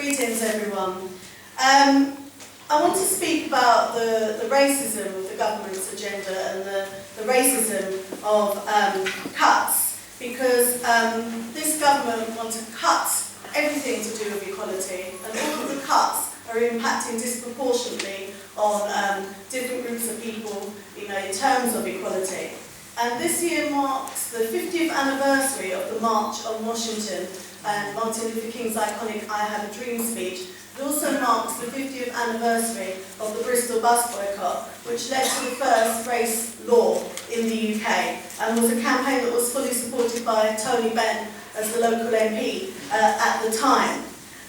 Greetings, everyone. I want to speak about the racism of the government's agenda and the racism of cuts, because this government wants to cut everything to do with equality, and all of the cuts are impacting disproportionately on different groups of people, in terms of equality. And this year marks the 50th anniversary of the March on Washington and Martin Luther King's iconic I Have a Dream speech. It also marks the 50th anniversary of the Bristol bus boycott, which led to the first race law in the UK, and was a campaign that was fully supported by Tony Benn as the local MP at the time.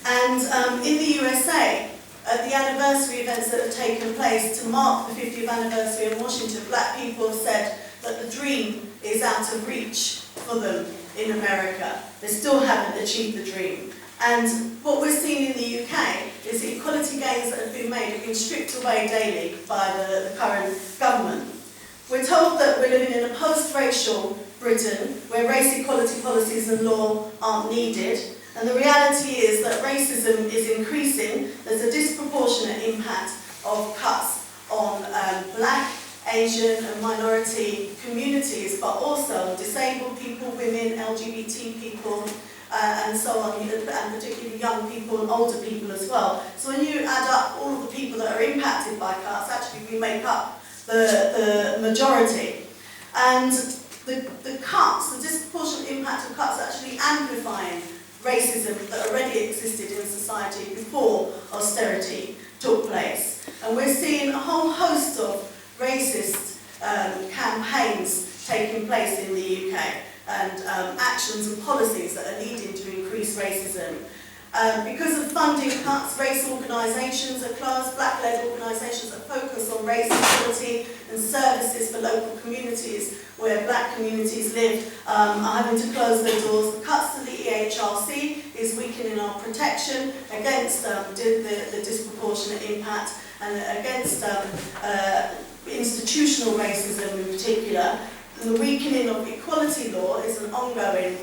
And in the USA, at the anniversary events that have taken place to mark the 50th anniversary in Washington, black people have said that the dream is out of reach for them in America. They still haven't achieved the dream. And what we're seeing in the UK is the equality gains that have been made have been stripped away daily by the current government. We're told that we're living in a post-racial Britain where race equality policies and law aren't needed, and the reality is that racism is increasing. There's a disproportionate impact of cuts on black, Asian and minority communities, but also disabled people, women, LGBT people, and so on, and particularly young people and older people as well. So when you add up all of the people that are impacted by cuts, actually we make up the majority. And the cuts, the disproportionate impact of cuts, are actually amplifying racism that already existed in society before austerity took place. And we're seeing a whole host of racist campaigns taking place in the UK, and actions and policies that are leading to increased racism. Because of funding cuts, race organisations are closed, black-led organisations that focus on race equality and services for local communities where black communities live are having to close their doors. The cuts to the EHRC is weakening our protection against the disproportionate impact and against institutional racism in particular. And the weakening of equality law is an ongoing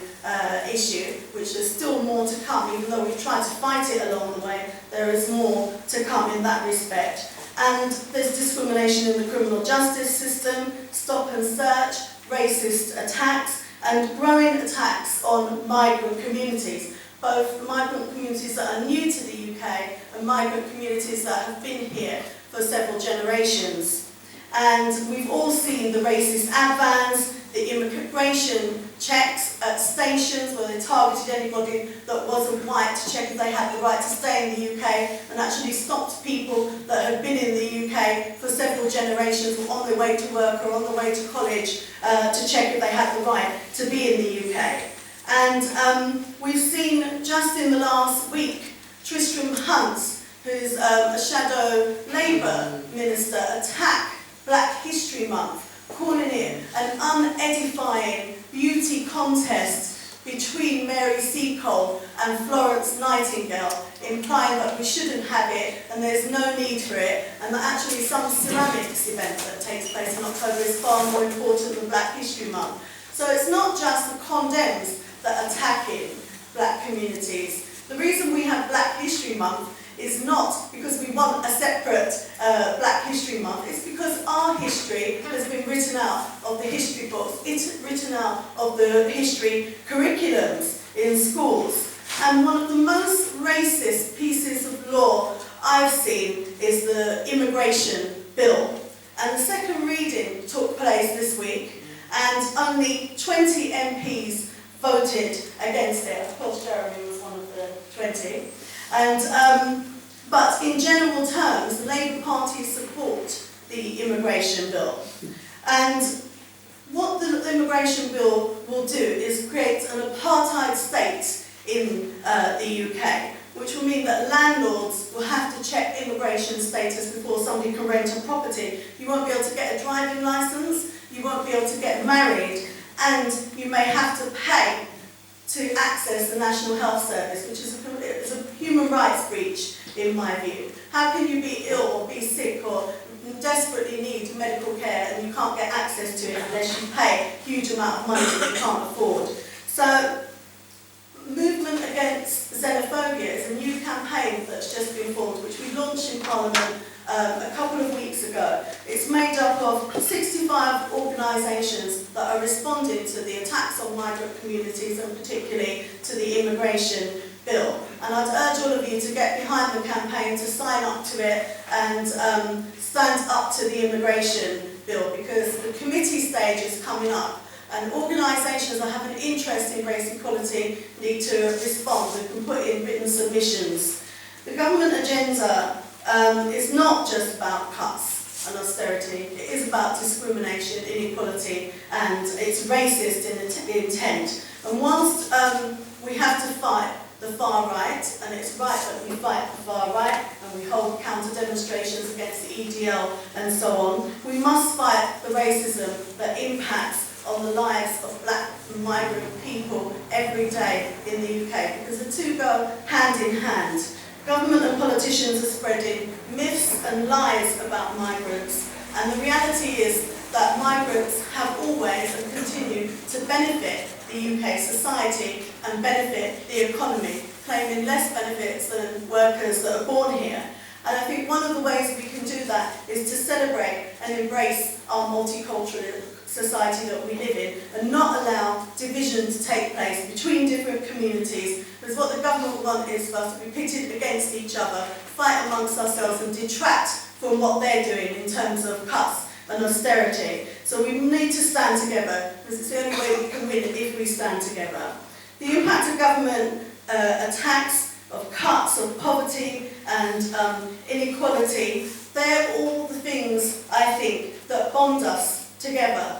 issue, which there's still more to come. Even though we've tried to fight it along the way, there is more to come in that respect. And there's discrimination in the criminal justice system, stop and search, racist attacks, and growing attacks on migrant communities, both migrant communities that are new to the UK and migrant communities that have been here for several generations. And we've all seen the racist ad vans, the immigration checks at stations where they targeted anybody that wasn't white to check if they had the right to stay in the UK, and actually stopped people that had been in the UK for several generations or on their way to work or on their way to college to check if they had the right to be in the UK. And we've seen just in the last week Tristram Hunt, who's a shadow Labour minister, attack Black History Month, calling it an unedifying beauty contest between Mary Seacole and Florence Nightingale, implying that we shouldn't have it and there's no need for it, and that actually some ceramics event that takes place in October is far more important than Black History Month. So it's not just the condemns that are attacking black communities. The reason we have Black History Month is not because we want a separate Black History Month. It's because our history has been written out of the history books. It's written out of the history curriculums in schools. And one of the most racist pieces of law I've seen is the immigration bill. And the second reading took place this week, and only 20 MPs voted against it. Of course, Jeremy was one of the 20. And, but in general terms, the Labour Party support the immigration bill. And what the immigration bill will do is create an apartheid state in the UK, which will mean that landlords will have to check immigration status before somebody can rent a property. You won't be able to get a driving licence, you won't be able to get married, and you may have to pay to access the National Health Service, which is a human rights breach, in my view. How can you be ill or be sick or desperately need medical care and you can't get access to it unless you pay a huge amount of money that you can't afford? So Movement Against Xenophobia is a new campaign that's just been formed, which we launched in Parliament a couple of weeks ago. It's made up of 65 organisations that are responding to the attacks on migrant communities and particularly to the immigration bill. And I'd urge all of you to get behind the campaign, to sign up to it and stand up to the immigration bill, because the committee stage is coming up. And organisations that have an interest in race equality need to respond and can put in written submissions. The government agenda is not just about cuts and austerity. It is about discrimination, inequality, and it's racist in intent. And whilst we have to fight the far right, and it's right that we fight the far right, and we hold counter demonstrations against the EDL and so on, we must fight the racism that impacts on the lives of black migrant people every day in the UK, because the two go hand in hand. Government and politicians are spreading myths and lies about migrants, and the reality is that migrants have always and continue to benefit the UK society and benefit the economy, claiming less benefits than workers that are born here. And I think one of the ways we can do that is to celebrate and embrace our multicultural society that we live in, and not allow division to take place between different communities, because what the government want is for us to be pitted against each other, fight amongst ourselves and detract from what they're doing in terms of cuts and austerity. So we need to stand together, because it's the only way we can win if we stand together. The impact of government attacks, of cuts, of poverty and inequality, they're all the things, I think, that bond us together.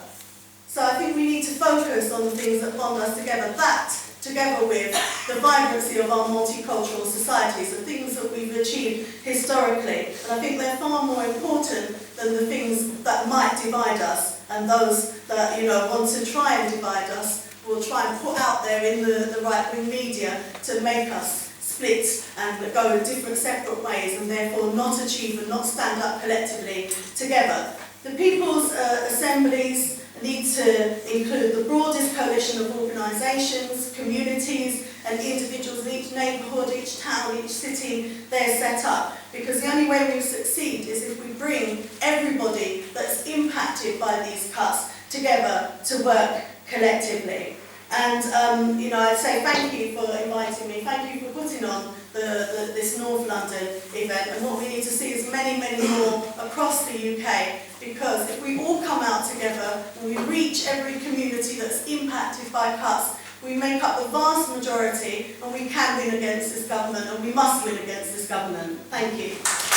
So I think we need to focus on the things that bond us together, that together with the vibrancy of our multicultural societies, the things that we've achieved historically. And I think they're far more important than the things that might divide us, and those that want to try and divide us will try and put out there in the right-wing media to make us split and go different separate ways, and therefore not achieve and not stand up collectively together. The People's Assemblies need to include the broadest coalition of organisations, communities and individuals in each neighbourhood, each town, each city they're set up. Because the only way we succeed is if we bring everybody that's impacted by these cuts together to work collectively. And I'd say thank you for inviting me, thank you for putting on this North London event, and what we need to see is many, many more across the UK, because if we all come out together and we reach every community that's impacted by cuts, we make up the vast majority and we can win against this government, and we must win against this government. Thank you.